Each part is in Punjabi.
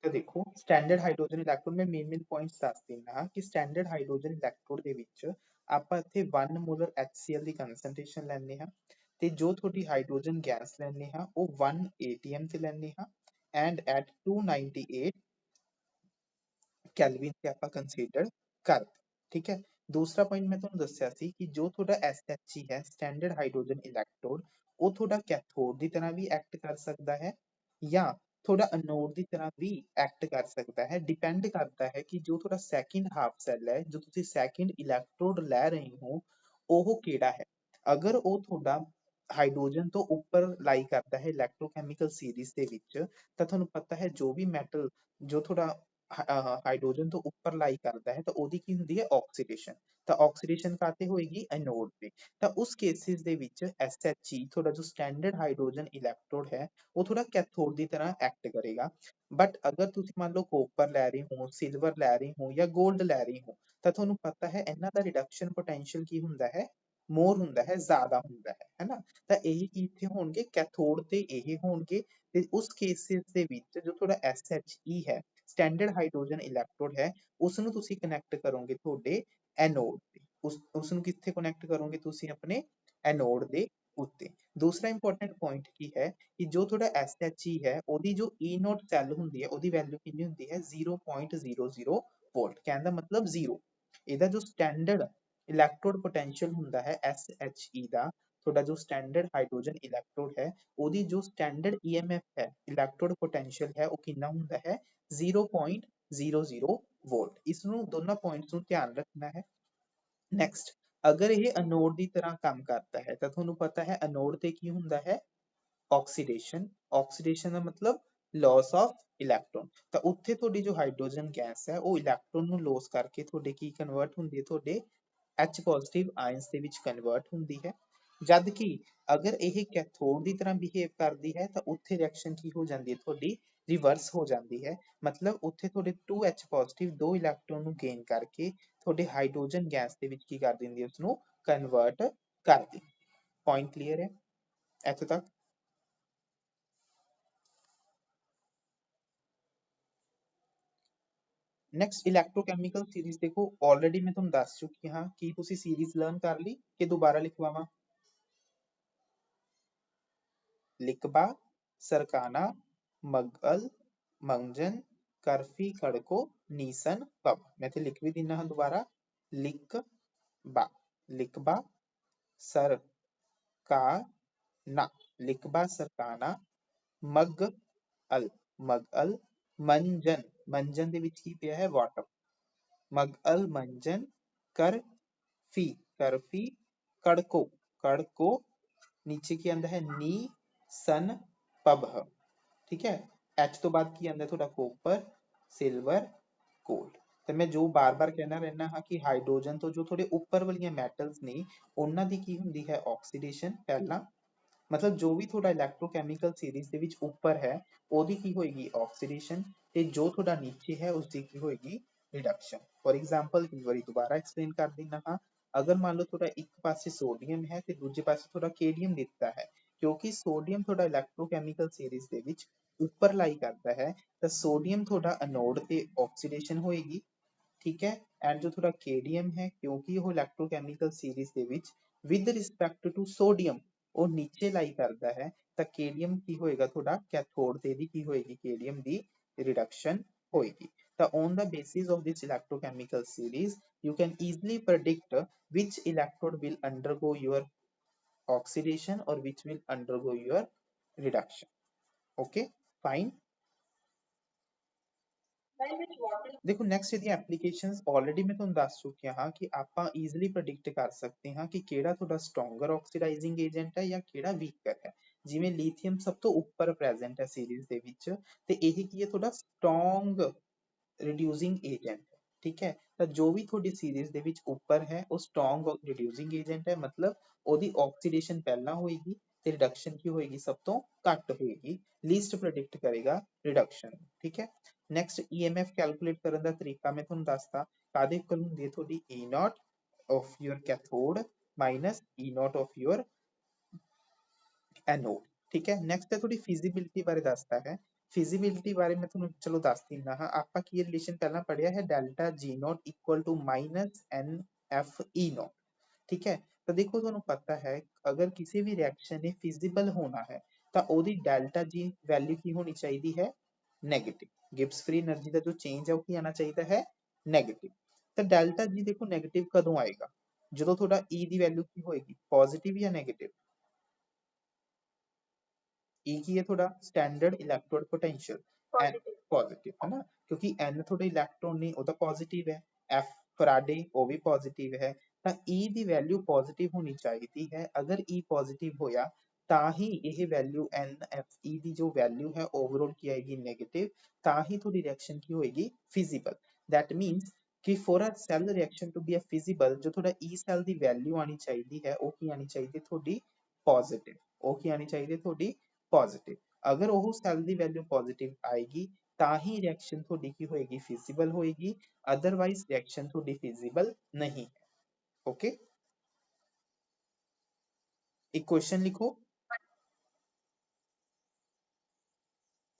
ਤਾਂ ਦੇਖੋ ਸਟੈਂਡਰਡ ਹਾਈਡਰੋਜਨ ਇਲੈਕਟ੍ਰੋਡ ਮੈਂ ਮੇਨ ਪੁਆਇੰਟਸ ਦੱਸ ਦਿੰਦਾ ਕਿ ਸਟੈਂਡਰਡ ਹਾਈਡਰੋਜਨ ਇਲੈਕਟ੍ਰੋਡ ਦੇ ਵਿੱਚ ਆਪਾਂ ਇੱਥੇ 1 ਮੋਲਰ HCl ਦੀ ਕਨਸੈਂਟ੍ਰੇਸ਼ਨ ਲੈਂਦੇ ਹਾਂ ਤੇ ਜੋ ਤੁਹਾਡੀ ਹਾਈਡਰੋਜਨ ਗੈਸ ਲੈਂਦੇ ਹਾਂ ਉਹ 1 atm ਤੇ ਲੈਂਦੇ ਹਾਂ ਐਂਡ ਐਟ 298 ਕੈਲਵਿਨ ਤੇ ਆਪਾਂ ਕੰਸੀਡਰ ਕਰਦੇ। ਠੀਕ ਹੈ, ਦੂਸਰਾ ਪੁਆਇੰਟ ਮੈਂ ਤੁਹਾਨੂੰ ਦੱਸਿਆ ਸੀ ਕਿ ਜੋ ਤੁਹਾਡਾ SHE ਹੈ ਸਟੈਂਡਰਡ ਹਾਈਡਰੋਜਨ ਇਲੈਕਟ੍ਰੋਡ ਉਹ ਤੁਹਾਡਾ ਕੈਥੋਡ ਦੀ ਤਰ੍ਹਾਂ ਵੀ ਐਕਟ ਕਰ ਸਕਦਾ ਹੈ ਜਾਂ ਥੋੜਾ ਅਨੋਡ ਦੀ ਤਰ੍ਹਾਂ ਵੀ ਐਕਟ ਕਰ ਸਕਦਾ ਹੈ। ਡਿਪੈਂਡ ਕਰਦਾ ਹੈ ਕਿ ਜੋ ਤੁਹਾਡਾ ਸੈਕਿੰਡ ਹਾਫ ਸੈਲ ਹੈ, ਜੋ ਤੁਸੀਂ ਸੈਕਿੰਡ ਇਲੈਕਟ੍ਰੋਡ ਲੈ ਰਹੇ ਹੋ ਉਹ ਕਿਹੜਾ ਹੈ। ਅਗਰ ਉਹ ਤੁਹਾਡਾ ਹਾਈਡਰੋਜਨ ਤੋਂ ਉੱਪਰ ਲਾਈ ਕਰਦਾ ਹੈ ਇਲੈਕਟ੍ਰੋਕੈਮੀਕਲ ਸੀਰੀਜ਼ ਦੇ ਵਿੱਚ, ਤਾਂ ਤੁਹਾਨੂੰ ਪਤਾ ਹੈ ਜੋ ਵੀ ਮੈਟਲ ਜੋ ਤੁਹਾਡਾ ਹਾਈਡਰੋਜਨ ਤੋਂ ਉੱਪਰ ਲਾਈ ਕਰਦਾ ਹੈ ਤਾਂ ਉਹਦੀ ਕੀ ਹੁੰਦੀ ਹੈ ਆਕਸੀਡੇਸ਼ਨ। ਤਾਂ ਆਕਸੀਡੇਸ਼ਨ ਕਾਤੇ ਹੋਏਗੀ ਐਨੋਡ ਤੇ। ਤਾਂ ਉਸ ਕੇਸਿਸ ਦੇ ਵਿੱਚ SHE ਤੁਹਾਡਾ ਜੋ ਸਟੈਂਡਰਡ ਹਾਈਡਰੋਜਨ ਇਲੈਕਟ੍ਰੋਡ ਹੈ ਉਹ ਥੋੜਾ ਕੈਥੋਡ ਦੀ ਤਰ੍ਹਾਂ ਐਕਟ ਕਰੇਗਾ। ਬਟ ਅਗਰ ਤੁਸੀਂ ਮੰਨ ਲਓ ਕੋਪਰ ਲੈ ਰਹੇ ਹੋ, ਸਿਲਵਰ ਲੈ ਰਹੇ ਹੋ ਜਾਂ 골ਡ ਲੈ ਰਹੇ ਹੋ ਤਾਂ ਤੁਹਾਨੂੰ ਪਤਾ ਹੈ ਇਹਨਾਂ ਦਾ ਰਿਡਕਸ਼ਨ ਪੋਟੈਂਸ਼ੀਅਲ ਕੀ ਹੁੰਦਾ ਹੈ, ਮੋਰ ਹੁੰਦਾ ਹੈ, ਜ਼ਿਆਦਾ ਹੁੰਦਾ ਹੈ ਨਾ। ਤਾਂ ਇਹ ਕੀ ਇੱਥੇ ਹੋਣਗੇ ਕੈਥੋਡ ਤੇ ਇਹ ਹੋਣਗੇ ਤੇ ਉਸ ਕੇਸਿਸ ਦੇ ਵਿੱਚ ਜੋ ਤੁਹਾਡਾ SHE ਹੈ ਸਟੈਂਡਰਡ ਹਾਈਡਰੋਜਨ ਇਲੈਕਟ੍ਰੋਡ ਹੈ ਉਸ ਨੂੰ ਤੁਸੀਂ ਕਨੈਕਟ ਕਰੋਗੇ ਤੁਹਾਡੇ ਐਨੋਡ ਤੇ। ਉਸ ਨੂੰ ਕਿੱਥੇ ਕਨੈਕਟ ਕਰੋਗੇ ਤੁਸੀਂ ਆਪਣੇ ਐਨੋਡ ਦੇ ਉੱਤੇ। ਦੂਸਰਾ ਇੰਪੋਰਟੈਂਟ ਪੁਆਇੰਟ ਕੀ ਹੈ ਕਿ ਜੋ ਤੁਹਾਡਾ SHE ਹੈ ਉਹਦੀ ਜੋ E0 ਸੈੱਲ ਹੁੰਦੀ ਹੈ ਉਹਦੀ ਵੈਲਿਊ ਕਿੰਨੀ ਹੁੰਦੀ ਹੈ 0.00 ਵੋਲਟ, ਕਹਿਣ ਦਾ ਮਤਲਬ 0। ਇਹਦਾ ਜੋ ਸਟੈਂਡਰਡ ਇਲੈਕਟ੍ਰੋਡ ਪੋਟੈਂਸ਼ੀਅਲ ਹੁੰਦਾ ਹੈ SHE ਦਾ, ਤੁਹਾਡਾ ਜੋ ਸਟੈਂਡਰਡ ਹਾਈਡਰੋਜਨ ਇਲੈਕਟ੍ਰੋਡ ਹੈ ਉਹਦੀ ਜੋ ਸਟੈਂਡਰਡ EMF ਹੈ ਇਲੈਕਟ੍ਰੋਡ ਪੋਟੈਂਸ਼ੀਅਲ ਹੈ ਉਹ ਕਿੰਨਾ ਹੁੰਦਾ ਹੈ 0.00 ਵੋਲਟ। ਇਸ ਨੂੰ ਦੋਨਾਂ ਪੁਆਇੰਟਸ ਨੂੰ ਧਿਆਨ ਰੱਖਣਾ ਹੈ। ਨੈਕਸਟ, ਅਗਰ ਇਹ ਅਨੋਡ ਦੀ ਤਰ੍ਹਾਂ ਕੰਮ ਕਰਦਾ ਹੈ ਤਾਂ ਤੁਹਾਨੂੰ ਪਤਾ ਹੈ ਅਨੋਡ ਤੇ ਕੀ ਹੁੰਦਾ ਹੈ ਆਕਸੀਡੇਸ਼ਨ। ਆਕਸੀਡੇਸ਼ਨ ਦਾ ਮਤਲਬ ਲਾਸ ਆਫ ਇਲੈਕਟ੍ਰੋਨ। ਤਾਂ ਉੱਥੇ ਤੁਹਾਡੀ ਜੋ ਹਾਈਡਰੋਜਨ ਗੈਸ ਹੈ ਉਹ ਇਲੈਕਟ੍ਰੋਨ ਨੂੰ ਲੋਸ ਕਰਕੇ ਤੁਹਾਡੇ ਕੀ ਕਨਵਰਟ ਹੁੰਦੀ ਹੈ, ਤੁਹਾਡੇ H ਪੋਜ਼ਿਟਿਵ ਆਇਨਸ ਦੇ ਵਿੱਚ ਕਨਵਰਟ ਹੁੰਦੀ ਹੈ। ਜਦ ਕਿ ਅਗਰ ਇਹ ਕੈਥੋਡ ਦੀ ਤਰ੍ਹਾਂ ਬਿਹੇਵ ਕਰਦੀ ਹੈ ਤਾਂ ਉੱਥੇ ਰਿਐਕਸ਼ਨ ਕੀ ਹੋ ਜਾਂਦੀ ਹੈ ਤੁਹਾਡੀ ਰਿਵਰਸ ਹੋ ਜਾਂਦੀ ਹੈ। ਮਤਲਬ ਉੱਥੇ ਤੁਹਾਡੇ 2H ਪੋਜ਼ਿਟਿਵ ਦੋ ਇਲੈਕਟ੍ਰੋਨ ਨੂੰ ਗੇਨ ਕਰਕੇ ਤੁਹਾਡੇ ਹਾਈਡਰੋਜਨ ਗੈਸ ਦੇ ਵਿੱਚ ਕੀ ਕਰ ਦਿੰਦੀ ਹੈ ਉਸਨੂੰ ਕਨਵਰਟ ਕਰਦੀ। ਪੁਆਇੰਟ ਕਲੀਅਰ ਹੈ ਇੱਥੇ ਤੱਕ? ਨੈਕਸਟ ਇਲੈਕਟ੍ਰੋਕੈਮੀਕਲ ਸੀਰੀਜ਼ ਦੇਖੋ, ਆਲਰੇਡੀ ਮੈਂ ਤੁਹਾਨੂੰ ਦੱਸ ਚੁੱਕੀ ਹਾਂ ਕਿ ਤੁਸੀਂ ਸੀਰੀਜ਼ ਲਰਨ ਕਰ ਲਈ ਕਿ ਦੁਬਾਰਾ ਲਿਖਵਾਵਾਂ? ਲਿਕਬਾ, ਸਰਕਾਨਾ, ਮਗਲ, ਮੰਜਨ, ਕਰਫੀ, ਖੜਕੋ, ਨੀਸਨ, ਪਬ। ਮੈਂ ਇੱਥੇ ਲਿਖ ਵੀ ਦਿੰਦਾ ਹਾਂ ਦੁਬਾਰਾ। ਲਿਕਬਾ, ਲਿਕਬਾ, ਸਰਕਾਨਾ, ਲਿਕਬਾ, ਸਰਕਾਨਾ, ਮਗਅਲ, ਮਗਅਲ, ਮੰਜਨ, ਮੰਜਨ ਦੇ ਵਿੱਚ ਕੀ ਪਿਆ ਹੈ ਵਾਟਰ, ਮਗਅਲ, ਮੰਜਨ, ਕਰਫੀ, ਕਰਫੀ, ਕੜਕੋ, ਕੜਕੋ, ਨੀਚੇ ਕੀ ਆਂਦਾ ਹੈ ਨੀ ਸਨ ਪਬ। ਠੀਕ ਹੈ, ਐਚ ਤੋਂ ਬਾਅਦ ਕੀ ਆਂਦਾ ਤੁਹਾਡਾ ਕੋਪਰ, ਸਿਲਵਰ, 골ਡ। ਤੇ ਮੈਂ ਜੋ ਬਾਰ-ਬਾਰ ਕਹਿਣਾ ਰਹਿਣਾ ਹਾਂ ਕਿ ਹਾਈਡਰੋਜਨ ਤੋਂ ਜੋ ਥੋੜੇ ਉੱਪਰ ਵਾਲੀਆਂ ਮੈਟਲਸ ਨੇ ਉਹਨਾਂ ਦੀ ਕੀ ਹੁੰਦੀ ਹੈ ਆਕਸੀਡੇਸ਼ਨ ਪਹਿਲਾਂ। ਮਤਲਬ ਜੋ ਵੀ ਤੁਹਾਡਾ ਇਲੈਕਟ੍ਰੋਕੈਮੀਕਲ ਸੀਰੀਜ਼ ਦੇ ਵਿੱਚ ਉੱਪਰ ਹੈ ਉਹਦੀ ਕੀ ਹੋਏਗੀ ਆਕਸੀਡੇਸ਼ਨ ਤੇ ਜੋ ਤੁਹਾਡਾ ਨੀਚੇ ਹੈ ਉਸਦੀ ਕੀ ਹੋਏਗੀ ਰਿਡਕਸ਼ਨ। ਫॉर एग्जांपल ਇੱਕ ਵਾਰੀ ਦੁਬਾਰਾ ਐਕਸਪਲੇਨ ਕਰ ਦਿੰਦਾ ਹਾਂ। ਅਗਰ ਮੰਨ ਲਓ ਤੁਹਾਡਾ ਇੱਕ ਪਾਸੇ ਸੋਡੀਅਮ ਹੈ ਤੇ ਦੂਜੇ ਪਾਸੇ ਤੁਹਾਡਾ ਕੇਡੀਅਮ ਦਿੱਤਾ ਹੈ, ਕਿਉਂਕਿ ਸੋਡੀਅਮ ਤੁਹਾਡਾ ਇਲੈਕਟ੍ਰੋਕੈਮੀਕਲ ਸੀਰੀਜ਼ ਦੇ ਵਿੱਚ ਉੱਪਰ ਲਾਈ ਕਰਦਾ ਹੈ ਤਾਂ ਸੋਡੀਅਮ ਤੁਹਾਡਾ ਅਨੋਡ ਤੇ ਆਕਸੀਡੇਸ਼ਨ ਹੋਏਗੀ। ਠੀਕ ਹੈ, ਐਂਡ ਜੋ ਤੁਹਾਡਾ ਕੇਡੀਅਮ ਹੈ ਕਿਉਂਕਿ ਉਹ ਇਲੈਕਟ੍ਰੋਕੈਮੀਕਲ ਸੀਰੀਜ਼ ਦੇ ਵਿੱਚ ਵਿਦ ਰਿਸਪੈਕਟ ਟੂ ਸੋਡੀਅਮ ਉਹ ਨੀਚੇ ਲਾਈ ਕਰਦਾ ਹੈ ਤਾਂ ਕੇਡੀਅਮ ਕੀ ਹੋਏਗਾ ਤੁਹਾਡਾ ਕੈਥੋਡ ਤੇ ਦੀ ਕੀ ਹੋਏਗੀ ਕੇਡੀਅਮ ਦੀ ਰਿਡਕਸ਼ਨ ਹੋਏਗੀ। ਤਾਂ on the basis of this electrochemical series you can easily predict which electrode will undergo your oxidation or which will undergo your reduction. Okay, fine. ਦੇਖੋ ਨੈਕਸਟ ਇਹਦੀ ਐਪਲੀਕੇਸ਼ਨਸ ਆਲਰੇਡੀ ਮੈਂ ਤੁਹਾਨੂੰ ਦੱਸ ਚੁੱਕਿਆ ਹਾਂ ਕਿ ਆਪਾਂ ਈਜ਼ੀਲੀ ਪ੍ਰੈਡਿਕਟ ਕਰ ਸਕਦੇ ਹਾਂ ਕਿ ਕਿਹੜਾ ਤੁਹਾਡਾ ਸਟਰੋਂਗਰ ਆਕਸੀਡਾਈਜ਼ਿੰਗ ਏਜੰਟ ਹੈ ਜਾਂ ਕਿਹੜਾ ਵੀਕਰ ਹੈ। ਜਿਵੇਂ ਲੀਥੀਅਮ ਸਭ ਤੋਂ ਉੱਪਰ ਪ੍ਰੈਜ਼ੈਂਟ ਹੈ ਸੀਰੀਜ਼ ਦੇ ਵਿੱਚ ਤੇ ਇਹ ਕੀ ਹੈ ਤੁਹਾਡਾ ਸਟਰੋਂਗ ਰਿਡਿਊਸਿੰਗ ਏਜੰਟ। ਠੀਕ ਹੈ, ਤਾਂ ਜੋ ਵੀ ਤੁਹਾਡੀ ਸੀਰੀਜ਼ ਦੇ ਵਿੱਚ ਉੱਪਰ ਹੈ ਉਹ ਸਟਰੋਂਗ ਰਿਡਿਊਸਿੰਗ ਏਜੰਟ ਹੈ, ਮਤਲਬ ਉਹਦੀ ਆਕਸੀਡੇਸ਼ਨ ਪਹਿਲਾਂ ਹੋਏਗੀ ਤੇ ਰਿਡਕਸ਼ਨ ਕੀ ਹੋਏਗੀ ਸਭ ਤੋਂ ਘੱਟ ਹੋਏਗੀ, ਲੀਸਟ ਪ੍ਰੈਡਿਕਟ ਕਰੇਗਾ ਰਿਡਕਸ਼ਨ। ਠੀਕ ਹੈ, ਨੈਕਸਟ EMF ਕੈਲਕੂਲੇਟ ਕਰਨ ਦਾ ਤਰੀਕਾ ਮੈਂ ਤੁਹਾਨੂੰ ਦੱਸਦਾ। ਕਾਦੇ ਇਕੁਅਲ ਹੁੰਦੀ ਹੈ ਤੁਹਾਡੀ E0 of your cathode minus E0 of your anode. ठीक है, नेक्स्ट है थोड़ी फिजिबिलिटी बारे दसता है। फिजिबिलिटी बारे में ਤੁਹਾਨੂੰ ਚਲੋ ਦੱਸ ਦਿੰਦਾ ਹਾਂ। ਆਪਾਂ ਕੀ ਰਿਲੇਸ਼ਨ ਪਹਿਲਾਂ ਪੜਿਆ ਹੈ, delta G naught equal to minus N F E naught. ठीक है, तो देखो ਤੁਹਾਨੂੰ पता है अगर किसी भी रिएक्शन ने फिजिबल होना है तो ਉਹਦੀ डेल्टा जी वैल्यू की होनी चाहिए है नेगेटिव। गिब्स फ्री एनर्जी का जो चेंज है वो की आना चाहिए है नेगेटिव। तो डेल्टा जी देखो नेगेटिव कदों आएगा, जो थोड़ा E की वैल्यू की होएगी पॉजिटिव या नेगेटिव। E की है थोड़ा स्टैंडर्ड इलेक्ट्रोड पोटेंशियल पॉजिटिव है ना, क्योंकि N थोड़े इलेक्ट्रॉन ने वो तो पॉजिटिव है, F फराडे वो भी पॉजिटिव है। ਤਾਂ E ਦੀ ਵੈਲਿਊ ਪੋਜ਼ਿਟਿਵ ਹੋਣੀ ਚਾਹੀਦੀ ਹੈ। ਅਗਰ E ਪੋਜ਼ਿਟਿਵ ਹੋਇਆ ਤਾਂ ਹੀ ਇਹ ਵੈਲਿਊ NFE ਦੀ ਜੋ ਵੈਲਿਊ ਹੈ ਓਵਰਆਲ ਕੀ ਆਏਗੀ ਨੈਗੇਟਿਵ, ਤਾਂ ਹੀ ਤੁਹਾਡੀ ਰਿਐਕਸ਼ਨ ਕੀ ਹੋਏਗੀ ਫਿਜ਼ੀਬਲ। दैट मीन्स कि for a cell reaction to be a feasible जो थोड़ा E सेल ਦੀ ਵੈਲਿਊ ਆਣੀ ਚਾਹੀਦੀ ਹੈ ਉਹ ਕੀ ਆਣੀ ਚਾਹੀਦੀ ਤੁਹਾਡੀ ਪੋਜ਼ਿਟਿਵ, ਉਹ ਕੀ ਆਣੀ ਚਾਹੀਦੀ ਤੁਹਾਡੀ पॉजिटिव। अगर वो सेल की वैल्यू पॉजिटिव आएगी ता ही रिएक्शन थोड़ी की होएगी फिजिबल होएगी, अदरवाइज रिएक्शन थोड़ी फिजिबल नहीं है। ओके, एक क्वेश्चन लिखो,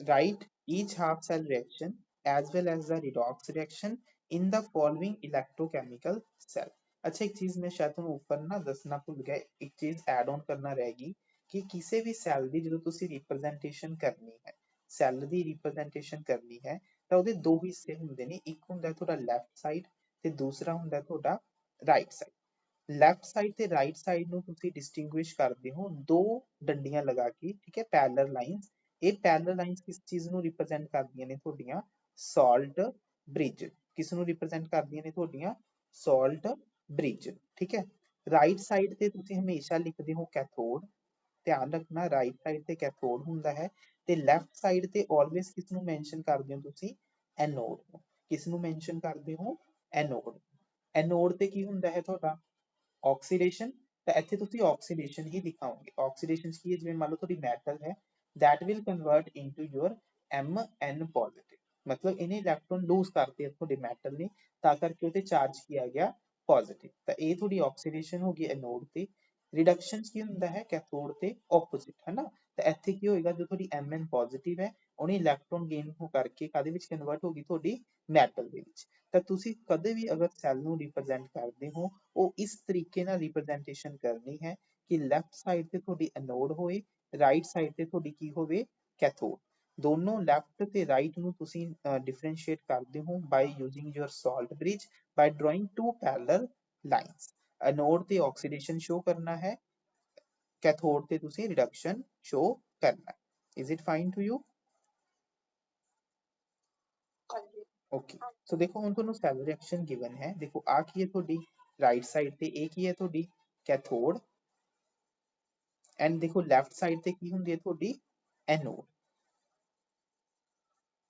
write each half cell reaction as well as the redox reaction in the following electrochemical cell। अच्छा एक चीज मैं शायद ਤੁਹਾਨੂੰ ਉੱਪਰ ਨਾ ਦੱਸਣਾ ਭੁੱਲ ਗਿਆ, ਇੱਕ ਚੀਜ਼ ਐਡ ਆਨ ਕਰਨਾ ਰਹਿ ਗਈ ਕਿ ਕਿਸੇ ਵੀ ਸੈੱਲ ਦੀ ਜਦੋਂ ਤੁਸੀਂ ਰਿਪਰੈਜ਼ੈਂਟੇਸ਼ਨ ਕਰਨੀ ਹੈ, ਸੈੱਲ ਦੀ ਰਿਪਰੈਜ਼ੈਂਟੇਸ਼ਨ ਕਰਨੀ ਹੈ ਤਾਂ ਉਹਦੇ ਦੋ ਹਿੱਸੇ ਹੁੰਦੇ ਨੇ, ਇੱਕ ਹੁੰਦਾ ਤੁਹਾਡਾ ਲੈਫਟ ਸਾਈਡ ਤੇ ਦੂਸਰਾ ਹੁੰਦਾ ਤੁਹਾਡਾ ਰਾਈਟ ਸਾਈਡ। ਲੈਫਟ ਸਾਈਡ ਤੇ ਰਾਈਟ ਸਾਈਡ ਨੂੰ ਤੁਸੀਂ ਡਿਸਟਿੰਗੁਇਸ਼ ਕਰਦੇ ਹੋ ਦੋ ਡੰਡੀਆਂ ਲਗਾ ਕੇ, ਠੀਕ ਹੈ, ਪੈਰਲਲ ਲਾਈਨਸ। ਇਹ ਪੈਰਲਲ ਲਾਈਨਸ ਕਿਸ ਚੀਜ਼ ਨੂੰ ਰਿਪਰੈਜ਼ੈਂਟ ਕਰਦੀਆਂ ਨੇ ਤੁਹਾਡੀਆਂ ਸਾਲਟ ਬ੍ਰਿਜ, ਕਿਸ ਨੂੰ ਰਿਪਰੈਜ਼ੈਂਟ ਕਰਦੀਆਂ ਨੇ ਤੁਹਾਡੀਆਂ ਸਾਲਟ ਬ੍ਰਿਜ, ਠੀਕ ਹੈ। ਰਾਈਟ ਸਾਈਡ ਤੇ ਤੁਸੀਂ ਹਮੇਸ਼ਾ ਲਿਖਦੇ ਹੋ ਕੈਥੋਡ, ਧਿਆਨ ਰੱਖਣਾ ਰਾਈਟ ਸਾਈਡ ਤੇ ਕੈਥੋਡ ਹੁੰਦਾ ਹੈ, ਤੇ ਲੈਫਟ ਸਾਈਡ ਤੇ ਆਲਵੇਸ ਕਿਸ ਨੂੰ ਮੈਂਸ਼ਨ ਕਰਦੇ ਹੋ ਤੁਸੀਂ ਐਨੋਡ ਨੂੰ, ਕਿਸ ਨੂੰ ਮੈਂਸ਼ਨ ਕਰਦੇ ਹੋ ਐਨੋਡ। ਐਨੋਡ ਤੇ ਕੀ ਹੁੰਦਾ ਹੈ ਤੁਹਾਡਾ ऑक्सीडेशन, तो ਇੱਥੇ ਤੁਸੀਂ ऑक्सीडेशन ही दिखाओगे। ऑक्सीडेशन ਕੀ ਹੈ, ਜਿਵੇਂ ਮੰਨ ਲਓ ਤੁਹਾਡੀ ਮੈਟਲ ਹੈ that will convert into your Mn positive, मतलब ਇਹਨੇ ਇਲੈਕਟ੍ਰੋਨ ਲੂਜ਼ ਕਰਤੇ ਤੁਹਾਡੇ ਮੈਟਲ ਨੇ ਤਾਂ ਕਰਕੇ ਉਹਤੇ ਚਾਰਜ किया गया ਪੋਜ਼ਿਟਿਵ। ਤਾਂ ਇਹ ਤੁਹਾਡੀ ਆਕਸੀਡੇਸ਼ਨ ਹੋ ਗਈ ਐਨੋਡ ਤੇ। ਰਿਡਕਸ਼ਨ ਕੀ ਹੁੰਦਾ ਹੈ ਕੈਥੋਡ ਤੇ ਆਪੋਜ਼ਿਟ, ਹੈ ਨਾ। ਤਾਂ ਇੱਥੇ ਕੀ ਹੋਏਗਾ ਜੋ ਤੁਹਾਡੀ Mn ਪੋਜ਼ਿਟਿਵ ਹੈ ਉਹਨੇ ਇਲੈਕਟ੍ਰੋਨ ਗੇਨ ਹੋ ਕਰਕੇ ਕਾਦੇ ਵਿੱਚ ਕਨਵਰਟ ਹੋ ਗਈ ਤੁਹਾਡੀ ਮੈਟਲ ਦੇ ਵਿੱਚ। ਤਾਂ ਤੁਸੀਂ ਕਦੇ ਵੀ ਅਗਰ ਸੈੱਲ ਨੂੰ ਰਿਪਰੈਜ਼ੈਂਟ ਕਰਦੇ ਹੋ ਉਹ ਇਸ ਤਰੀਕੇ ਨਾਲ ਰਿਪਰੈਜ਼ੈਂਟੇਸ਼ਨ ਕਰਨੀ ਹੈ ਕਿ ਲੈਫਟ ਸਾਈਡ ਤੇ ਤੁਹਾਡੀ ਐਨੋਡ ਹੋਏ, ਰਾਈਟ ਸਾਈਡ ਤੇ ਤੁਹਾਡੀ ਕੀ ਹੋਵੇ ਕੈਥੋਡ। ਦੋਨੋਂ ਲੈਫਟ ਤੇ ਰਾਈਟ ਨੂੰ ਤੁਸੀਂ ਡਿਫਰੈਂਸ਼ੀਏਟ ਕਰਦੇ ਹੋ by using your salt bridge by drawing two parallel lines. Anode ਤੇ ਆਕਸੀਡੇਸ਼ਨ ਸ਼ੋ ਕਰਨਾ ਹੈ, कैथोड ਤੇ ਤੁਸੀਂ ਰਿਡਕਸ਼ਨ ਸ਼ੋ ਕਰਨਾ ਹੈ। Is it fine to you? Okay, so देखो ਹੁਣ ਤੁਹਾਨੂੰ ਸੈਲ ਰਿਐਕਸ਼ਨ ਗਿਵਨ ਹੈ, ਦੇਖੋ ਆ ਕੀ ਹੈ ਤੁਹਾਡੀ ਰਾਈਟ ਸਾਈਡ ਤੇ, ਇਹ ਕੀ ਹੈ ਤੁਹਾਡੀ ਕੈਥੋਡ, ਐਂਡ ਦੇਖੋ ਲੈਫਟ ਸਾਈਡ ਤੇ ਕੀ ਹੁੰਦੀ ਹੈ ਤੁਹਾਡੀ ਐਨੋਡ,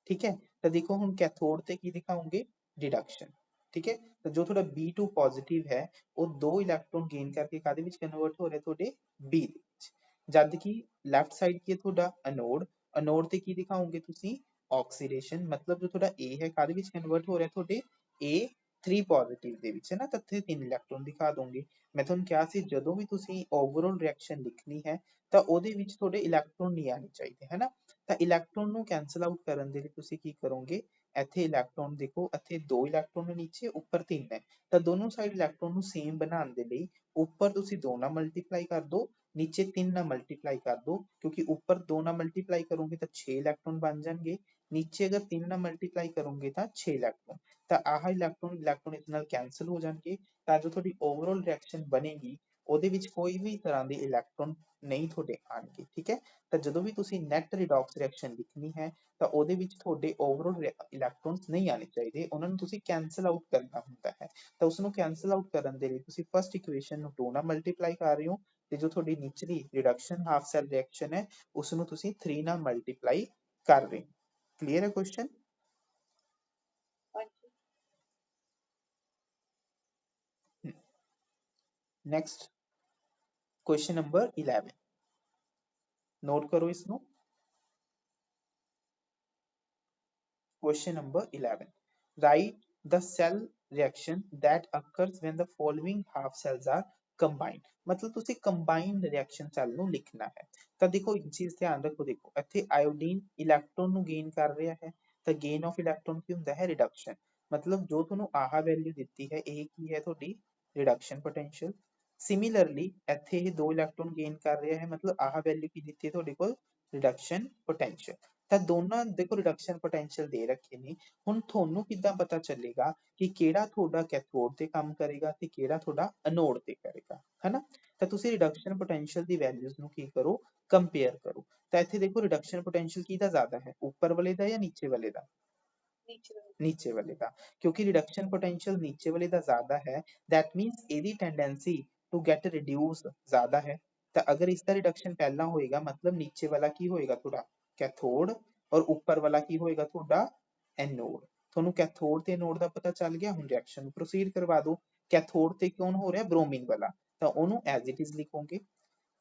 ठीक है। तो देखो हम कैथोड ਤੇ ਕੀ ਦਿਖਾਉਂਗੇ ਰਿਡਕਸ਼ਨ, ठीक है। तो जो थोड़ा B2 पॉजिटिव है वो दो इलेक्ट्रॉन गेन करके ਕਾਦੇ ਵਿੱਚ ਕਨਵਰਟ ਹੋ ਰਿਹਾ ਤੁਹਾਡੇ B ਦੇ ਵਿੱਚ, ਜਦ ਕਿ ਲੈਫਟ ਸਾਈਡ ਕੀ ਹੈ ਤੁਹਾਡਾ ਐਨੋਡ, ਐਨੋਡ ਤੇ ਕੀ ਦਿਖਾਉਂਗੇ ਤੁਸੀਂ ਆਕਸੀਡੇਸ਼ਨ, मतलब जो थोड़ा A है ਕਾਦੇ ਵਿੱਚ ਕਨਵਰਟ ਹੋ ਰਿਹਾ ਤੁਹਾਡੇ A3 ਪੋਜ਼ਿਟਿਵ ਦੇ ਵਿੱਚ, ਹੈ ਨਾ। ਤਾਂ ਇੱਥੇ ਤਿੰਨ ਇਲੈਕਟ੍ਰੋਨ ਦਿਖਾ ਦੋਗੇ। ਮੈਂ ਤੁਹਾਨੂੰ ਕਿਹਾ ਸੀ ਜਦੋਂ ਵੀ ਤੁਸੀਂ ਓਵਰਆਲ ਰਿਐਕਸ਼ਨ ਲਿਖਣੀ ਹੈ ਤਾਂ ਉਹਦੇ ਵਿੱਚ ਤੁਹਾਡੇ ਇਲੈਕਟ੍ਰੋਨ ਨਹੀਂ ਆਣੇ ਚਾਹੀਦੇ, ਹੈ ਨਾ। ਤਾਂ ਇਲੈਕਟ੍ਰੋਨ ਨੂੰ ਕੈਂਸਲ ਆਊਟ ਕਰਨ ਦੇ ਲਈ ਤੁਸੀਂ ਕੀ ਕਰੋਗੇ, ਇੱਥੇ ਇਲੈਕਟ੍ਰੋਨ ਦੇਖੋ ਇੱਥੇ ਦੋ ਇਲੈਕਟ੍ਰੋਨ ਹੈ ਨੀਚੇ, ਉੱਪਰ ਤਿੰਨ ਹੈ, ਤਾਂ ਦੋਨੋਂ ਸਾਈਡ ਇਲੈਕਟ੍ਰੋਨ ਨੂੰ ਸੇਮ ਬਣਾਉਣ ਦੇ ਲਈ ਉੱਪਰ ਤੁਸੀਂ 2 ਨਾਲ ਮਲਟੀਪਲਾਈ ਕਰ ਦੋ, ਨੀਚੇ 3 ਨਾਲ ਮਲਟੀਪਲਾਈ ਕਰ ਦੋ, ਕਿਉਂਕਿ ਉੱਪਰ 2 ਨਾਲ ਮਲਟੀਪਲਾਈ ਕਰੋਗੇ ਤਾਂ 6 ਇਲੈਕਟ੍ਰੋਨ ਬਣ ਜਾਣਗੇ, ਨੀਚੇ ਅਗਰ 3 ਨਾਲ ਮਲਟੀਪਲਾਈ ਕਰੋਗੇ ਤਾਂ 6 ਇਲੈਕਟ੍ਰੋਨ। ਤਾਂ ਆਹ ਇਲੈਕਟ੍ਰੋਨ ਇਲੈਕਟ੍ਰੋਨ ਇਸ ਨਾਲ ਕੈਂਸਲ ਹੋ ਜਾਣਗੇ, ਤਾਂ ਜੋ ਤੁਹਾਡੀ ਓਵਰਆਲ ਰਿਐਕਸ਼ਨ ਬਣੇਗੀ ਉਹਦੇ ਵਿੱਚ ਕੋਈ ਵੀ ਤਰ੍ਹਾਂ ਦੇ ਇਲੈਕਟ੍ਰੋਨ ਨਹੀਂ ਤੁਹਾਡੇ ਆਣਗੇ, ਠੀਕ ਹੈ। ਤਾਂ ਜਦੋਂ ਵੀ ਤੁਸੀਂ ਨੈਟ ਰਿਡੌਕਸ ਰਿਐਕਸ਼ਨ ਲਿਖਣੀ ਹੈ ਤਾਂ ਉਹਦੇ ਵਿੱਚ ਤੁਹਾਡੇ ਓਵਰਆਲ ਇਲੈਕਟ੍ਰੋਨਸ ਨਹੀਂ ਆਣੇ ਚਾਹੀਦੇ, ਉਹਨਾਂ ਨੂੰ ਤੁਸੀਂ ਕੈਂਸਲ ਆਊਟ ਕਰਨਾ ਹੁੰਦਾ ਹੈ। ਤਾਂ ਉਸ ਨੂੰ ਕੈਂਸਲ ਆਊਟ ਕਰਨ ਦੇ ਲਈ ਤੁਸੀਂ ਫਸਟ ਇਕੁਏਸ਼ਨ ਨੂੰ 2 ਨਾਲ ਮਲਟੀਪਲਾਈ ਕਰ ਰਹੇ ਹੋ, ਤੇ ਜੋ ਤੁਹਾਡੀ ਨਿਚਲੀ ਰਿਡਕਸ਼ਨ ਹਾਫ ਸੈਲ ਰਿਐਕਸ਼ਨ ਹੈ ਉਸ ਨੂੰ ਤੁਸੀਂ 3 ਨਾਲ ਮਲਟੀਪਲਾਈ ਕਰ ਰਹੇ ਹੋ। ਕਲੀਅਰ ਹੈ question? Next question number 11, note करो इसको। Question number 11, right the cell reaction that occurs when the following half cells are combine, ਮਤਲਬ ਤੁਸੀਂ ਕੰਬਾਈਨਡ ਰਿਐਕਸ਼ਨ ਸੈੱਲ ਨੂੰ ਲਿਖਣਾ ਹੈ। ਤਾਂ ਦੇਖੋ ਇੱਕ ਚੀਜ਼ ਧਿਆਨ ਰੱਖੋ, ਦੇਖੋ ਇੱਥੇ ਆਇਓਡੀਨ ਇਲੈਕਟ੍ਰੋਨ ਨੂੰ ਗੇਨ ਕਰ ਰਿਹਾ ਹੈ, ਤਾਂ ਗੇਨ ਆਫ ਇਲੈਕਟ੍ਰੋਨ ਕੀ ਹੁੰਦਾ ਹੈ, ਰਿਡਕਸ਼ਨ। ਮਤਲਬ ਜੋ ਤੁਹਾਨੂੰ ਆਹ ਵੈਲਿਊ ਦਿੱਤੀ ਹੈ ਇਹ ਕੀ ਹੈ, ਤੁਹਾਡੀ ਰਿਡਕਸ਼ਨ ਪੋਟੈਂਸ਼ੀਅਲ। ਸਿਮਿਲਰਲੀ ਇੱਥੇ ਇਹ 2 ਇਲੈਕਟ੍ਰੋਨ ਗੇਨ ਕਰ ਰਿਹਾ ਹੈ, ਮਤਲਬ ਆਹ ਵੈਲਿਊ ਕੀ ਦਿੱਤੀ ਹੈ ਤੁਹਾਡੇ ਕੋਲ, ਰਿਡਕਸ਼ਨ ਪੋਟੈਂਸ਼ੀਅਲ। ਤਾਂ ਦੋਨਾਂ ਦੇਖੋ ਰਿਡਕਸ਼ਨ ਪੋਟੈਂਸ਼ੀਅਲ ਦੇ ਰੱਖੇ ਨੇ। ਹੁਣ ਤੁਹਾਨੂੰ ਕਿੱਦਾਂ ਪਤਾ ਚੱਲੇਗਾ ਕਿ ਕਿਹੜਾ ਤੁਹਾਡਾ ਕੈਥੋਡ ਤੇ ਕੰਮ ਕਰੇਗਾ ਤੇ ਕਿਹੜਾ ਤੁਹਾਡਾ ਐਨੋਡ ਤੇ ਕਰੇਗਾ, ਹਨਾ। ਤਾਂ ਤੁਸੀਂ ਰਿਡਕਸ਼ਨ ਪੋਟੈਂਸ਼ੀਅਲ ਦੀ ਵੈਲਿਊਜ਼ ਨੂੰ ਕੀ ਕਰੋ, ਕੰਪੇਅਰ ਕਰੋ। ਤਾਂ ਇੱਥੇ ਦੇਖੋ ਰਿਡਕਸ਼ਨ ਪੋਟੈਂਸ਼ੀਅਲ ਕਿਹਦਾ ਜ਼ਿਆਦਾ ਹੈ, ਉੱਪਰ ਵਾਲੇ ਦਾ ਜਾਂ ਨੀਚੇ ਵਾਲੇ ਦਾ, ਨੀਚੇ वाले का, क्योंकि रिडक्शन पोटेंशियल नीचे वाले का ज्यादा है, दैट मींस ਇਹਦੀ टेंडेंसी टू गेट रिड्यूस ज्यादा है। ਤਾਂ अगर इसका रिडक्शन पहला होएगा मतलब नीचे वाला की होएगा थोड़ा कैथोड और ऊपर वाला की होएगा थोड़ा एनोड। ਤੁਹਾਨੂੰ ਕੈਥੋਡ ਤੇ ਐਨੋਡ ਦਾ ਪਤਾ ਚੱਲ ਗਿਆ, ਹੁਣ ਰਿਐਕਸ਼ਨ ਨੂੰ ਪ੍ਰੋਸੀਡ ਕਰਵਾ ਦਿਓ। ਕੈਥੋਡ ਤੇ ਕੌਣ ਹੋ ਰਿਹਾ, ਬ੍ਰੋਮੀਨ ਵਾਲਾ, ਤਾਂ ਉਹਨੂੰ ਐਜ਼ ਇਟ ਇਜ਼ ਲਿਖੋਗੇ।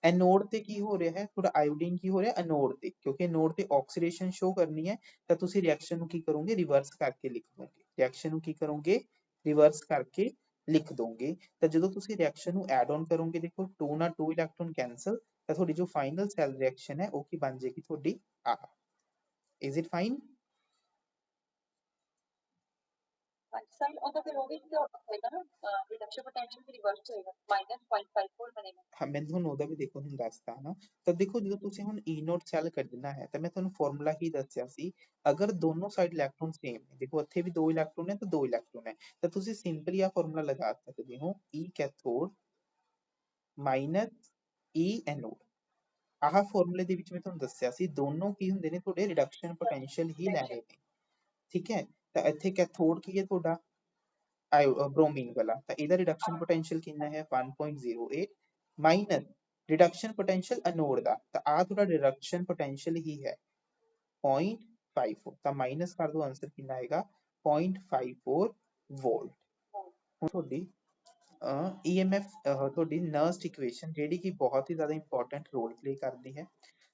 एनोड ਤੇ ਕੀ ਹੋ ਰਿਹਾ ਹੈ, ਥੋੜਾ ਆਇਓਡੀਨ ਕੀ ਹੋ ਰਿਹਾ एनोड ਤੇ, ਕਿਉਂਕਿ एनोड ਤੇ ਆਕਸੀਡੇਸ਼ਨ ਸ਼ੋ ਕਰਨੀ ਹੈ, ਤਾਂ ਤੁਸੀਂ ਰਿਐਕਸ਼ਨ ਨੂੰ ਕੀ ਕਰੋਗੇ, ਰਿਵਰਸ ਕਰਕੇ ਲਿਖ ਦੋਗੇ। ਰਿਐਕਸ਼ਨ ਨੂੰ ਕੀ ਕਰੋਗੇ, ਰਿਵਰਸ ਕਰਕੇ ਲਿਖ ਦੋਗੇ। ਤਾਂ ਜਦੋਂ ਤੁਸੀਂ ਰਿਐਕਸ਼ਨ ਨੂੰ ਐਡ ਆਨ ਕਰੋਗੇ, ਦੇਖੋ 2 ਨਾਲ 2 ਇਲੈਕਟ੍ਰੋਨ ਕੈਂਸਲ, ਤਾਂ ਤੁਹਾਡੀ ਜੋ ਫਾਈਨਲ ਸੈਲ ਰਿਐਕਸ਼ਨ ਹੈ ਉਹ ਕੀ ਬਣ ਜਾਏਗੀ, ਤੁਹਾਡੀ ਆਹ। Is it fine? सर और तो फिर वो भी तो होएगा ना, रिडक्शन पोटेंशियल भी रिवर्स होएगा, -0.54 बनेगा। ਹਾਂ ਮੈਂ ਤੁਹਾਨੂੰ ਉਹਦਾ ਵੀ ਦੇਖੋ ਹੁਣ ਦੱਸਦਾ ਨਾ। ਤਾਂ ਦੇਖੋ ਜਦੋਂ ਤੁਸੀਂ ਹੁਣ ਈ ਨੋਟ ਸੈੱਲ ਕੱਢਣਾ ਹੈ ਤਾਂ ਮੈਂ ਤੁਹਾਨੂੰ ਫਾਰਮੂਲਾ ਕੀ ਦੱਸਿਆ ਸੀ, ਅਗਰ ਦੋਨੋਂ ਸਾਈਡ ਇਲੈਕਟ੍ਰੋਨ ਸੇਮ ਹੈ, ਦੇਖੋ ਇੱਥੇ ਵੀ 2 ਇਲੈਕਟ੍ਰੋਨ ਹੈ ਤਾਂ 2 ਇਲੈਕਟ੍ਰੋਨ ਹੈ, ਤਾਂ ਤੁਸੀਂ ਸਿੰਪਲੀ ਆ ਫਾਰਮੂਲਾ ਲਗਾ ਸਕਦੇ ਹੋ, ਈ ਕੈਥੋਡ ਮਾਈਨਸ ਈ ਐਨੋਡ। ਆਹ ਫਾਰਮੂਲੇ ਦੇ ਵਿੱਚ ਮੈਂ ਤੁਹਾਨੂੰ ਦੱਸਿਆ ਸੀ ਦੋਨੋਂ ਕੀ ਹੁੰਦੇ ਨੇ, ਤੁਹਾਡੇ ਰਿਡਕਸ਼ਨ ਪੋਟੈਂਸ਼ੀਅਲ ਹੀ ਲੈਣੇ ਨੇ, ਠੀਕ ਹੈ। ਤਾਂ ਇੱਥੇ ਕੈਥੋਡ ਕੀ ਹੈ ਤੁਹਾਡਾ ब्रोमीन वाला, तो ਇਹਦਾ ਰਿਡਕਸ਼ਨ ਪੋਟੈਂਸ਼ੀਅਲ ਕਿੰਨਾ ਹੈ 1.08 ਮਾਈਨਸ ਰਿਡਕਸ਼ਨ ਪੋਟੈਂਸ਼ੀਅਲ ਐਨੋਡ ਦਾ, ਤਾਂ ਆ ਤੁਹਾਡਾ ਰਿਡਕਸ਼ਨ ਪੋਟੈਂਸ਼ੀਅਲ ਹੀ ਹੈ 0.54, ਤਾਂ ਮਾਈਨਸ ਕਰ ਦੋ, ਆਨਸਰ ਕਿੰਨਾ ਆਏਗਾ 0.54 ਵੋਲਟ। ਹੁਣ ਤੁਹਾਡੀ EMF ਤੁਹਾਡੀ ਨਰਸਟ ਇਕੁਏਸ਼ਨ ਜਿਹੜੀ ਕਿ ਬਹੁਤ ਹੀ ਜ਼ਿਆਦਾ ਇੰਪੋਰਟੈਂਟ ਰੋਲ ਪਲੇ ਕਰਦੀ ਹੈ।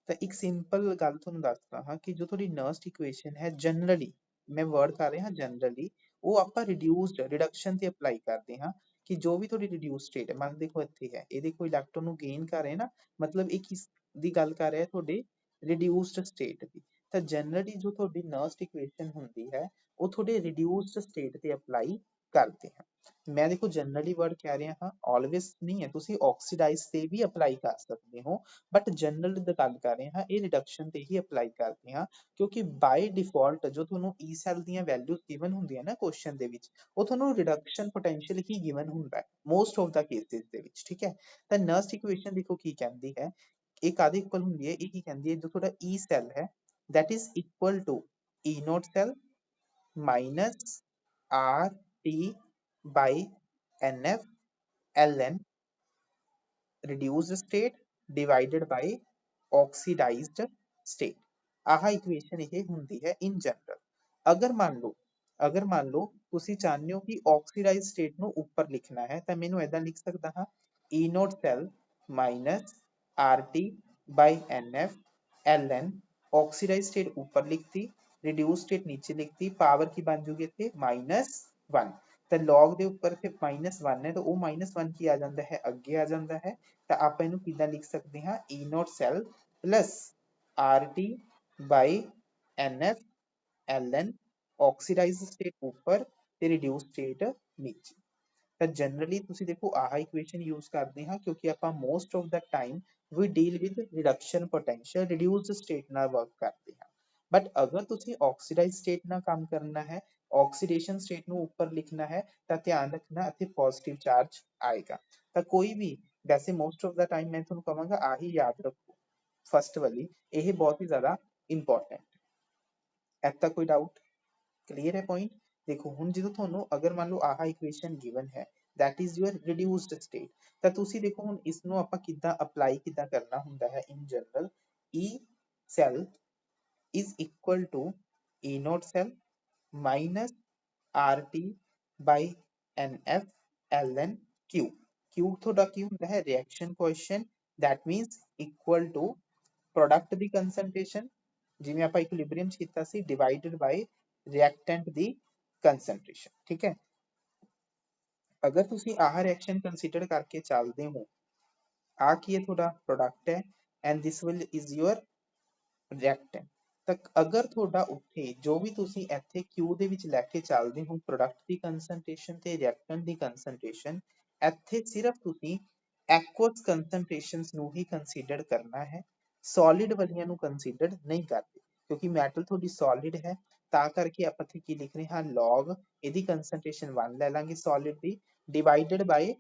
ਤਾਂ ਇੱਕ ਸਿੰਪਲ ਗੱਲ ਤੁਹਾਨੂੰ ਦੱਸਦਾ ਹਾਂ ਕਿ ਜੋ ਤੁਹਾਡੀ ਨਰਸਟ ਇਕੁਏਸ਼ਨ ਹੈ ਜਨਰਲੀ, ਮੈਂ ਵਰਡ ਕਰ ਰਿਹਾ ਜਨਰਲੀ, ਉਹ ਆਪਾਂ ਰਿਡਿਊਸਡ ਰਿਡਕਸ਼ਨ ਤੇ ਅਪਲਾਈ ਕਰਦੇ ਹਾਂ ਕਿ ਜੋ ਵੀ ਤੁਹਾਡੀ ਰਿਡਿਊਸ ਸਟੇਟ ਹੈ, ਮੰਨ ਦੇਖੋ ਇੱਥੇ ਹੈ, ਇਹਦੇ ਕੋਈ ਇਲੈਕਟ੍ਰੋਨ ਨੂੰ ਗੇਨ ਕਰ ਰਹੇ ਨਾ, ਮਤਲਬ ਇਹ ਕਿਸ ਦੀ ਗੱਲ ਕਰ ਰਿਹਾ, ਤੁਹਾਡੇ ਰਿਡਿਊਸਡ ਸਟੇਟ ਦੀ। ਤਾਂ ਜਨਰਲੀ ਜੋ ਤੁਹਾਡੀ ਨਰਸਟ ਇਕੁਏਸ਼ਨ ਹੁੰਦੀ ਹੈ ਉਹ ਤੁਹਾਡੇ ਰਿਡਿਊਸਡ ਸਟੇਟ ਤੇ ਅਪਲਾਈ ਕਰਦੇ ਹਾਂ। ਮੈਂ ਦੇਖੋ ਜਨਰਲੀ ਵਰਡ ਕਹਿ ਰਿਹਾ ਹਾਂ, ਆਲਵੇਸ ਨਹੀਂ ਹੈ, ਤੁਸੀਂ ਆਕਸੀਡਾਈਜ਼ ਤੇ ਵੀ ਅਪਲਾਈ ਕਰ ਸਕਦੇ ਹੋ, ਬਟ ਜਨਰਲ ਦੀ ਗੱਲ ਕਰ ਰਹੇ ਹਾਂ, ਇਹ ਰਿਡਕਸ਼ਨ ਤੇ ਹੀ ਅਪਲਾਈ ਕਰਦੇ ਹਾਂ, ਕਿਉਂਕਿ ਬਾਈ ਡਿਫਾਲਟ ਜੋ ਤੁਹਾਨੂੰ ਈ ਸੈੱਲ ਦੀਆਂ ਵੈਲਿਊਜ਼ ਗਿਵਨ ਹੁੰਦੀਆਂ ਨਾ ਕੁਐਸਚਨ ਦੇ ਵਿੱਚ, ਉਹ ਤੁਹਾਨੂੰ ਰਿਡਕਸ਼ਨ ਪੋਟੈਂਸ਼ੀਅਲ ਹੀ ਗਿਵਨ ਹੁੰਦਾ ਹੈ ਮੋਸਟ ਆਫ ਦਾ ਕੇਸਿਸ ਦੇ ਵਿੱਚ, ਠੀਕ ਹੈ। ਤਾਂ ਨਰਸਟ ਇਕੁਏਸ਼ਨ ਦੇਖੋ ਕੀ ਕਹਿੰਦੀ ਹੈ, ਇਹ ਕਾਹਦੇ ਇਕੁਅਲ ਹੁੰਦੀ ਹੈ, ਇਹ ਕੀ ਕਹਿੰਦੀ ਹੈ, ਜੋ ਤੁਹਾਡਾ ਈ ਸੈੱਲ ਹੈ that is equal to E naught cell minus RT by NF ln reduced state divided by oxidized state। ਆਹ ਇਕੁਏਸ਼ਨ ਇਹ ਹੁੰਦੀ ਹੈ ਇਨ ਜਨਰਲ। ਅਗਰ ਮੰਨ ਲਓ ਤੁਸੀਂ ਚਾਹੁੰਦੇ ਹੋ ਕਿ ਆਕਸੀਡਾਈਜ਼ ਸਟੇਟ ਨੂੰ ਉੱਪਰ ਲਿਖਣਾ ਹੈ, ਤਾਂ ਮੈਨੂੰ ਏਦਾਂ ਲਿਖ ਸਕਦਾ ਹਾਂ E naught cell minus RT by NF ln oxidise state ऊपर लिखती, रिड्यूस स्टेट नीचे लिखती, पावर की बन जूगी इत्थे -1। तो log ਦੇ ਉੱਪਰ ਤੇ -1 ਹੈ, ਤਾਂ ਉਹ -1 ਕੀ ਆ ਜਾਂਦਾ ਹੈ, ਅੱਗੇ ਆ ਜਾਂਦਾ ਹੈ। ਤਾਂ ਆਪਾਂ ਇਹਨੂੰ ਕਿੱਦਾਂ ਲਿਖ ਸਕਦੇ ਹਾਂ, E naught cell plus RT by NF ln oxidise state ऊपर ਤੇ रिड्यूस स्टेट नीचे। ਤਾਂ ਜਨਰਲੀ ਤੁਸੀਂ ਦੇਖੋ ਆਹ ਇਕੁਏਸ਼ਨ ਯੂਜ਼ ਕਰਦੇ ਹਾਂ, ਕਿਉਂਕਿ ਆਪਾਂ most of the time we deal with reduction potential reduced state ਨਾਲ work ਕਰਦੇ ਹਾਂ। ਬਟ ਅਗਰ ਤੁਸੀਂ ਆਕਸੀਡਾਈਜ਼ ਸਟੇਟ ਨਾਲ ਕੰਮ ਕਰਨਾ ਹੈ, ਆਕਸੀਡੇਸ਼ਨ ਸਟੇਟ ਨੂੰ ਉੱਪਰ ਲਿਖਣਾ ਹੈ, ਤਾਂ ਧਿਆਨ ਰੱਖਣਾ ਇੱਥੇ ਪੋਜ਼ਿਟਿਵ ਚਾਰਜ ਆਏਗਾ। ਤਾਂ ਕੋਈ ਵੀ ਵੈਸੇ ਮੋਸਟ ਆਫ ਦਾ ਟਾਈਮ ਮੈਂ ਤੁਹਾਨੂੰ ਕਹਾਂਗਾ ਆਹੀ ਯਾਦ ਰੱਖੋ, ਫਸਟ ਵਾਲੀ, ਇਹ ਬਹੁਤ ਹੀ ਜ਼ਿਆਦਾ ਇੰਪੋਰਟੈਂਟ ਹੈ। ਇੱਥੇ ਕੋਈ ਡਾਊਟ, ਕਲੀਅਰ ਹੈ ਪੁਆਇੰਟ? ਦੇਖੋ ਹੁਣ ਜਦੋਂ ਤੁਹਾਨੂੰ ਅਗਰ ਮੰਨ ਲਓ ਆਹ ਇਕੁਏਸ਼ਨ ਗਿਵਨ ਹੈ that is your reduced state, ਤਾਂ ਤੁਸੀਂ ਦੇਖੋ ਹੁਣ ਇਸ ਨੂੰ ਆਪਾਂ ਕਿੱਦਾਂ ਅਪਲਾਈ ਕਿੱਦਾਂ ਕਰਨਾ ਹੁੰਦਾ ਹੈ in general, E cell is equal to E naught cell minus RT by NF ln Q। Q ਤੁਹਾਡਾ ਕੀ ਹੁੰਦਾ ਹੈ, reaction coefficient, that means equal to product the concentration, ਜਿਵੇਂ ਆਪਾਂ ਇਕੁਇਲਿਬਰੀਅਮ ਚ ਕੀਤਾ ਸੀ, divided by reactant the concentration, ठीक है। ਅਗਰ ਤੁਸੀਂ ਆਹ ਰਿਐਕਸ਼ਨ ਕੰਸੀਡਰ ਕਰਕੇ ਚੱਲਦੇ ਹੋ, ਆ ਕੀ ਹੈ ਤੁਹਾਡਾ ਪ੍ਰੋਡਕਟ ਹੈ and this will is your reactant. ਤਾਂ ਅਗਰ ਤੁਹਾਡਾ ਉੱਥੇ ਜੋ ਵੀ ਤੁਸੀਂ ਇੱਥੇ Q ਦੇ ਵਿੱਚ ਲੈ ਕੇ ਚੱਲਦੇ ਹੋ ਪ੍ਰੋਡਕਟ ਦੀ ਕੰਸਨਟ੍ਰੇਸ਼ਨ ਤੇ ਰਿਐਕਟੈਂਟ ਦੀ ਕੰਸਨਟ੍ਰੇਸ਼ਨ, ਇੱਥੇ ਸਿਰਫ ਤੁਸੀਂ ਐਕੁਅਸ ਕੰਸਨਟ੍ਰੇਸ਼ਨਸ ਨੂੰ ਹੀ ਕੰਸੀਡਰ ਕਰਨਾ ਹੈ, ਸੋਲਿਡ ਵਾਲੀਆਂ ਨੂੰ ਕੰਸੀਡਰ ਨਹੀਂ ਕਰਦੇ, ਕਿਉਂਕਿ ਮੈਟਲ ਤੁਹਾਡੀ ਸੋਲਿਡ ਹੈ। ਤਾਂ ਕਰਕੇ ਆਪਾਂ ਇੱਥੇ ਕੀ ਲਿਖ ਰਹੇ ਹਾਂ, ਲੌਗ ਇਹਦੀ ਕੰਸਨਟ੍ਰੇਸ਼ਨ 1 ਲੈ ਲਾਂਗੇ ਸੋਲਿਡ ਦੀ, divided by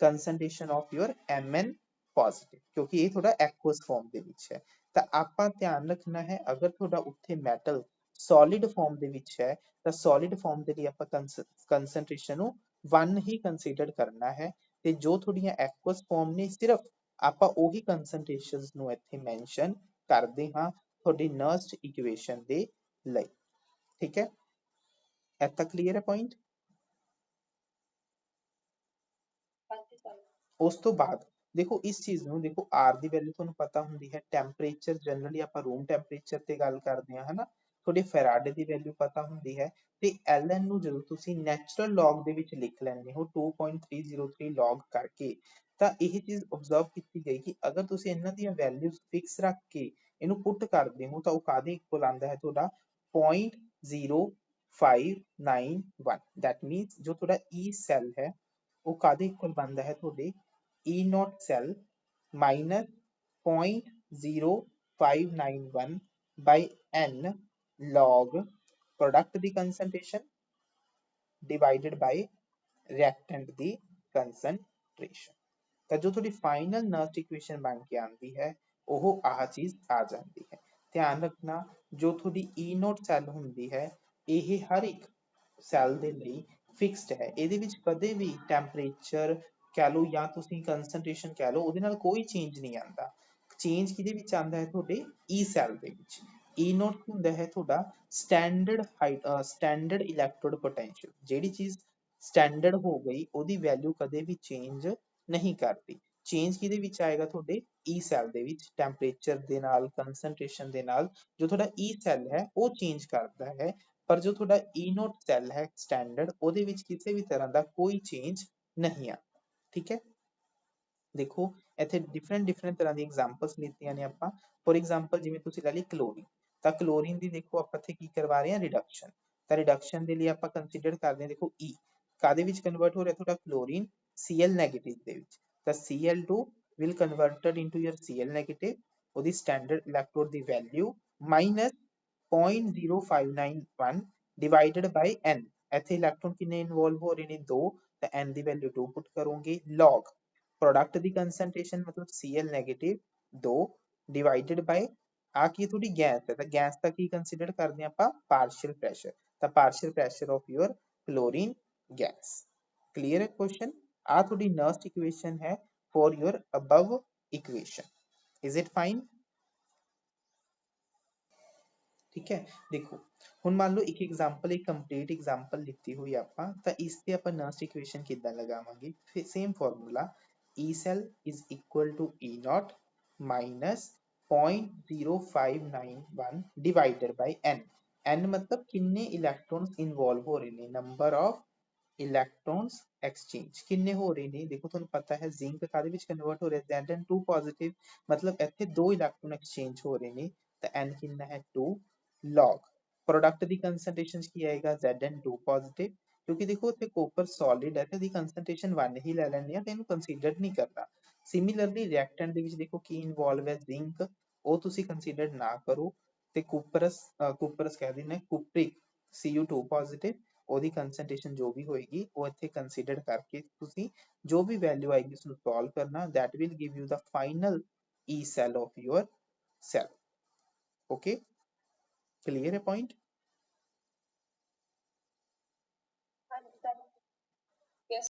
concentration of your Mn positive, ਕਿਉਂਕਿ ਇਹ ਤੁਹਾਡਾ ਐਕੁਅਸ ਫਾਰਮ ਦੇ ਵਿੱਚ ਹੈ। ਤਾਂ ਆਪਾਂ ਧਿਆਨ ਰੱਖਣਾ ਹੈ, ਅਗਰ ਤੁਹਾਡਾ ਉੱਥੇ ਮੈਟਲ ਸੋਲਿਡ ਫਾਰਮ ਦੇ ਵਿੱਚ ਹੈ ਤਾਂ ਸੋਲਿਡ ਫਾਰਮ ਦੇ ਲਈ ਆਪਾਂ ਕੰਸਨਟ੍ਰੇਸ਼ਨ ਨੂੰ 1 ਹੀ ਕੰਸੀਡਰ ਕਰਨਾ ਹੈ, ਤੇ ਜੋ ਤੁਹਾਡੀਆਂ ਐਕੁਅਸ ਫਾਰਮ ਨੇ ਸਿਰਫ ਆਪਾਂ ਉਹੀ ਕੰਸਨਟ੍ਰੇਸ਼ਨਸ ਨੂੰ ਇੱਥੇ ਮੈਂਸ਼ਨ ਕਰਦੇ ਹਾਂ ਤੁਹਾਡੀ ਨਰਸਟ ਇਕੁਏਸ਼ਨ ਦੇ ਲਈ। ਠੀਕ ਹੈ, ਇੱਥੇ ਤੱਕ ਕਲੀਅਰ ਹੈ ਪੁਆਇੰਟ। ਹਾਂਜੀ ਸਰ। ਉਸ ਤੋਂ ਬਾਅਦ ਦੇਖੋ ਇਸ ਚੀਜ਼ ਨੂੰ ਦੇਖੋ, R ਦੀ ਵੈਲਿਊ ਤੁਹਾਨੂੰ ਪਤਾ ਹੁੰਦੀ ਹੈ, ਟੈਂਪਰੇਚਰ ਜਨਰਲੀ ਆਪਾਂ ਰੂਮ ਟੈਂਪਰੇਚਰ ਤੇ ਗੱਲ ਕਰਦੇ ਹਾਂ ਹਨਾ, ਤੁਹਾਡੇ ਫੈਰਾਡੇ ਦੀ ਵੈਲਿਊ ਪਤਾ ਹੁੰਦੀ ਹੈ, ਤੇ Ln ਨੂੰ ਜਦੋਂ ਤੁਸੀਂ ਨੈਚੁਰਲ ਲੌਗ ਦੇ ਵਿੱਚ ਲਿਖ ਲੈਂਦੇ ਹੋ 2.303 ਲੌਗ ਕਰਕੇ, ਤਾਂ ਇਹ ਚੀਜ਼ ਆਬਜ਼ਰਵ ਕੀਤੀ ਗਈ ਕਿ ਅਗਰ ਤੁਸੀਂ ਇਹਨਾਂ ਦੀਆਂ ਵੈਲਿਊਜ਼ ਫਿਕਸ ਰੱਖ ਕੇ ਇਹਨੂੰ ਪੁੱਟ ਕਰਦੇ ਹੋ ਤਾਂ ਉਹ ਕਾਹਦੇ ਇਕੁਅਲ ਆਉਂਦਾ ਹੈ ਤੁਹਾਡਾ 0.0591। ਦੈਟ ਮੀਨਸ ਜੋ ਤੁਹਾਡਾ E ਸੈੱਲ ਹੈ ਉਹ ਕਾਹਦੇ ਇਕੁਅਲ ਬਣਦਾ ਹੈ ਤੁਹਾਡੇ E ਨੋਟ ਸੈੱਲ ਮਾਈਨਸ 0.0591 ਬਾਈ N log ਪ੍ਰੋਡਕਟ ਦੀ ਕੰਸਨਟ੍ਰੇਸ਼ਨ ਡਿਵਾਈਡਡ ਬਾਈ ਰਿਐਕਟੈਂਟ ਦੀ ਕੰਸਨਟ੍ਰੇਸ਼ਨ। ਤਾਂ ਜੋ ਤੁਹਾਡੀ ਫਾਈਨਲ ਨਰਸਟ ਇਕੁਏਸ਼ਨ ਬਣ ਕੇ ਆਉਂਦੀ ਹੈ ਉਹ ਆਹ ਚੀਜ਼ ਆ ਜਾਂਦੀ ਹੈ। ਧਿਆਨ ਰੱਖਣਾ, ਜੋ ਤੁਹਾਡੀ E ਨੋਟ ਸੈੱਲ ਹੁੰਦੀ ਹੈ ਇਹ ਹਰ ਇੱਕ ਸੈੱਲ ਦੇ ਲਈ ਫਿਕਸਡ ਹੈ, ਇਹਦੇ ਵਿੱਚ ਕਦੇ ਵੀ ਟੈਂਪਰੇਚਰ ਕਹਿ ਲਓ ਜਾਂ ਤੁਸੀਂ ਕੰਸਨਟ੍ਰੇਸ਼ਨ ਕਹਿ ਲਓ ਉਹਦੇ ਨਾਲ ਕੋਈ ਚੇਂਜ ਨਹੀਂ ਆਉਂਦਾ। ਚੇਂਜ ਕਿਹਦੇ ਵਿੱਚ ਆਉਂਦਾ ਹੈ ਤੁਹਾਡੇ E ਸੈੱਲ ਦੇ ਵਿੱਚ। E ਨੋਟ ਹੁੰਦਾ ਹੈ ਤੁਹਾਡਾ ਸਟੈਂਡਰਡ ਇਲੈਕਟ੍ਰੋਡ ਪੋਟੈਂਸ਼ੀਅਲ, ਜਿਹੜੀ ਚੀਜ਼ ਸਟੈਂਡਰਡ ਹੋ ਗਈ ਉਹਦੀ ਵੈਲਿਊ ਕਦੇ ਵੀ ਚੇਂਜ ਨਹੀਂ ਕਰਦੀ। ਚੇਂਜ ਕਿਹਦੇ ਵਿੱਚ ਆਏਗਾ ਤੁਹਾਡੇ E ਸੈੱਲ ਦੇ ਵਿੱਚ, ਟੈਂਪਰੇਚਰ ਦੇ ਨਾਲ ਕੰਸਨਟ੍ਰੇਸ਼ਨ ਦੇ ਨਾਲ ਜੋ ਤੁਹਾਡਾ E ਸੈੱਲ ਹੈ ਉਹ ਚੇਂਜ ਕਰਦਾ ਹੈ, ਪਰ ਜੋ ਤੁਹਾਡਾ E ਨੋਟ ਸੈੱਲ ਹੈ ਸਟੈਂਡਰਡ ਉਹਦੇ ਵਿੱਚ ਕਿਸੇ ਵੀ ਤਰ੍ਹਾਂ ਦਾ ਕੋਈ ਚੇਂਜ ਨਹੀਂ ਆ। ਠੀਕ ਹੈ, ਦੇਖੋ ਇੱਥੇ ਡਿਫਰੈਂਟ ਤਰ੍ਹਾਂ ਦੀ ਐਗਜ਼ਾਮਪਲਸ ਲਿੱਤੀਆਂ ਨੇ ਆਪਾਂ। ਫੋਰ ਐਗਜ਼ਾਮਪਲ ਜਿਵੇਂ ਤੁਸੀਂ ਲੈ ਲਈ ਕਲੋਰੀਨ, ਤਾਂ ਕਲੋਰੀਨ ਦੀ ਦੇਖੋ ਆਪਾਂ ਇੱਥੇ ਕੀ ਕਰਵਾ ਰਹੇ ਹਾਂ, ਰਿਡਕਸ਼ਨ। ਤਾਂ ਰਿਡਕਸ਼ਨ ਦੇ ਲਈ ਆਪਾਂ ਕੰਸੀਡਰ ਕਰਦੇ ਹਾਂ, ਦੇਖੋ E ਕਾਦੇ ਵਿੱਚ ਕਨਵਰਟ ਹੋ ਰਿਹਾ ਤੁਹਾਡਾ ਕਲੋਰੀਨ Cl ਨੈਗੇਟਿਵ ਦੇ ਵਿੱਚ, ਤਾਂ Cl2 will converted into your Cl negative, ਉਹਦੀ ਸਟੈਂਡਰਡ ਇਲੈਕਟ੍ਰੋਡ ਦੀ value minus 0.0591 divided by N, ਇੱਥੇ ਇਲੈਕਟ੍ਰੋਨ ਕਿੰਨੇ ਇਨਵੋਲਵ ਹੋ ਰਹੇ ਨੇ 2, ਤਾਂ N ਦੀ ਵੈਲਿਊ 2 ਪੁੱਟ ਕਰੋਗੇ, log ਪ੍ਰੋਡਕਟ ਦੀ ਕੰਸਨਟ੍ਰੇਸ਼ਨ ਮਤਲਬ Cl ਨੈਗੇਟਿਵ 2 ਡਿਵਾਈਡਡ ਬਾਈ ਆ ਕੀ ਤੁਹਾਡੀ ਗੈਸ ਹੈ, ਤਾਂ ਗੈਸ ਦਾ ਕੀ ਕੰਸੀਡਰ ਕਰਦੇ ਹਾਂ ਆਪਾਂ ਪਾਰਸ਼ੀਅਲ ਪ੍ਰੈਸ਼ਰ, ਤਾਂ partial pressure of your chlorine gas. Clear ਹੈ ਕੁਐਸਚਨ। ਆ ਤੁਹਾਡੀ ਨਰਸਟ ਇਕੁਏਸ਼ਨ ਹੈ for your above equation, is it fine? ਠੀਕ ਹੈ, ਦੇਖੋ ਹੁਣ ਮੰਨ ਲਓ ਇੱਕ ਐਗਜ਼ਾਮਪਲ, ਇੱਕ ਕੰਪਲੀਟ ਐਗਜ਼ਾਮਪਲ ਲਿੱਤੀ ਹੋਈ ਆਪਾਂ, ਤਾਂ ਇਸ ਤੇ ਆਪਾਂ ਨਰਸਟ ਇਕੁਏਸ਼ਨ ਕਿੱਦਾਂ ਲਗਾਵਾਂਗੇ, ਫਿਰ same formula E cell is equal to E naught minus 0.0591 divided by N। N ਮਤਲਬ ਕਿੰਨੇ ਇਲੈਕਟ੍ਰੋਨਸ ਇਨਵੋਲਵ ਹੋ ਰਹੇ ਨੇ, ਨੰਬਰ ਆਫ ਇਲੈਕਟ੍ਰੋਨਸ ਐਕਸਚੇਂਜ ਕਿੰਨੇ ਹੋ ਰਹੇ ਨੇ। ਦੇਖੋ ਤੁਹਾਨੂੰ ਪਤਾ ਹੈ ਜ਼ਿੰਕ ਕਾਦੇ ਵਿੱਚ ਕਨਵਰਟ ਹੋ ਰਿਹਾ Zn2 ਪੋਜ਼ਿਟਿਵ, ਮਤਲਬ ਇੱਥੇ ਦੋ ਇਲੈਕਟ੍ਰੋਨ ਐਕਸਚੇਂਜ ਹੋ ਰਹੇ ਨੇ, ਤਾਂ N ਕਿੰਨਾ ਹੈ 2 log ਪ੍ਰੋਡਕਟ ਦੀ ਕੰਸਨਟ੍ਰੇਸ਼ਨ ਕੀ ਆਏਗਾ Zn2 ਪੋਜ਼ਿਟਿਵ, ਕਿਉਂਕਿ ਦੇਖੋ ਇੱਥੇ ਕੋਪਰ ਸੋਲਿਡ ਹੈ ਤੇ ਇਹਦੀ ਕੰਸਨਟ੍ਰੇਸ਼ਨ 1 ਹੀ ਲੈ ਲੈਂਦੇ ਆ ਤੇ ਇਹਨੂੰ ਕੰਸੀਡਰ ਨਹੀਂ ਕਰਨਾ। ਸਿਮਿਲਰਲੀ ਰਿਐਕਟੈਂਟ ਦੇ ਵਿੱਚ ਦੇਖੋ ਕੀ ਇਨਵੋਲਵ ਹੈ ਜ਼ਿੰਕ, ਉਹ ਤੁਸੀਂ ਕੰਸੀਡਰ ਨਾ ਕਰੋ, ਤੇ ਕੁਪਰਸ ਕਹਿ ਦਿੰਦੇ ਕੁਪਰਿਕ Cu2 ਪੋਜ਼ਿਟਿਵ, ਉਹਦੀ ਕੰਸਨਟ੍ਰੇਸ਼ਨ ਜੋ ਵੀ ਹੋਏਗੀ ਉਹ ਇੱਥੇ ਕੰਸੀਡਰ ਕਰਕੇ ਤੁਸੀਂ ਜੋ ਵੀ ਵੈਲਿਊ ਆਏਗੀ ਉਸਨੂੰ ਸੋਲਵ ਕਰਨਾ, that will give you the final E cell of your cell। okay, clear है point?